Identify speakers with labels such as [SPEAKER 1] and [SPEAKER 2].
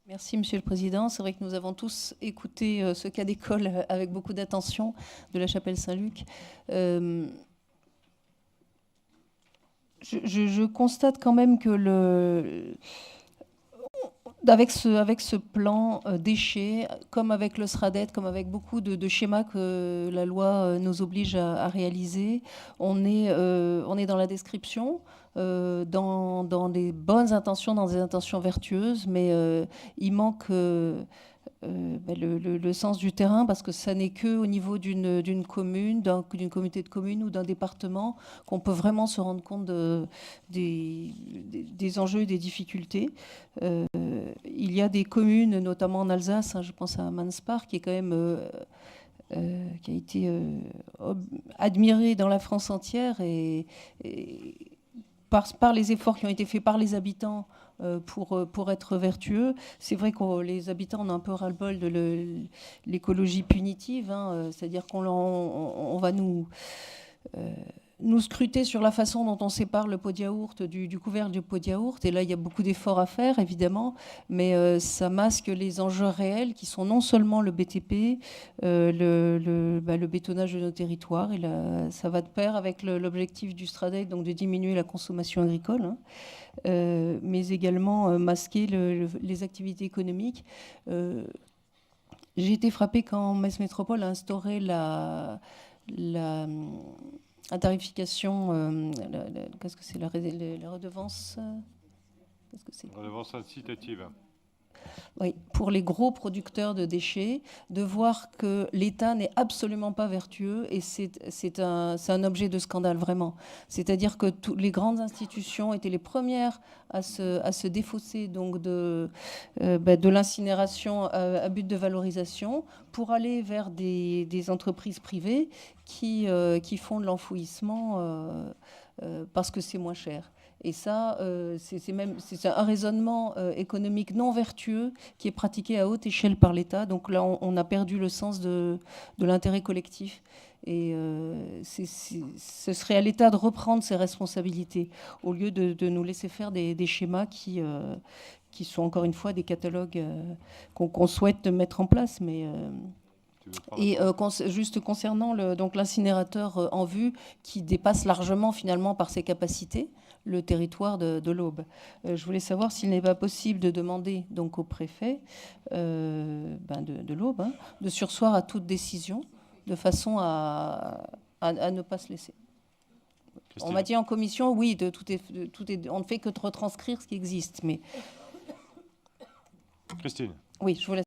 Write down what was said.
[SPEAKER 1] Merci, Monsieur le Président. C'est vrai que nous avons tous écouté ce cas d'école avec beaucoup d'attention de la chapelle Saint-Luc. Je constate quand même que avec ce plan déchets, comme avec le SRADET, comme avec beaucoup de schémas que la loi nous oblige à réaliser, on est dans la description, dans des bonnes intentions, dans des intentions vertueuses, mais il manque le sens du terrain, parce que ça n'est qu'au niveau d'une commune, d'une communauté de communes ou d'un département qu'on peut vraiment se rendre compte des enjeux et des difficultés. Il y a des communes, notamment en Alsace, je pense à Manspar, qui est quand même qui a été admirée dans la France entière et par les efforts qui ont été faits par les habitants pour être vertueux. C'est vrai que les habitants ont un peu ras-le-bol de l'écologie punitive, c'est-à-dire qu'on va nous scruter sur la façon dont on sépare le pot de yaourt du couvercle du pot de yaourt. Et là, il y a beaucoup d'efforts à faire, évidemment, mais ça masque les enjeux réels qui sont non seulement le BTP, le bétonnage de nos territoires, et ça va de pair avec l'objectif du STRADEC, donc de diminuer la consommation agricole, mais également masquer les activités économiques. J'ai été frappée quand Metz Métropole a instauré la tarification, qu'est-ce que c'est, la redevance qu'est-ce que c'est ?
[SPEAKER 2] Redevance incitative.
[SPEAKER 1] Oui, pour les gros producteurs de déchets, de voir que l'État n'est absolument pas vertueux, et c'est un objet de scandale, vraiment. C'est-à-dire que les grandes institutions étaient les premières à se défausser donc de l'incinération à but de valorisation pour aller vers des entreprises privées qui font de l'enfouissement parce que c'est moins cher. Et ça, c'est un raisonnement économique non vertueux qui est pratiqué à haute échelle par l'État. Donc là, on a perdu le sens de l'intérêt collectif. Et ce serait à l'État de reprendre ses responsabilités au lieu de nous laisser faire des schémas qui sont encore une fois des catalogues qu'on souhaite mettre en place. Et juste concernant l'incinérateur en vue, qui dépasse largement finalement par ses capacités le territoire de l'Aube. Je voulais savoir s'il n'est pas possible de demander donc au préfet de l'Aube de surseoir à toute décision de façon à ne pas se laisser. Christine. On m'a dit en commission, oui, on ne fait que de retranscrire ce qui existe. Mais...
[SPEAKER 2] Christine.
[SPEAKER 1] Oui, je vous laisse.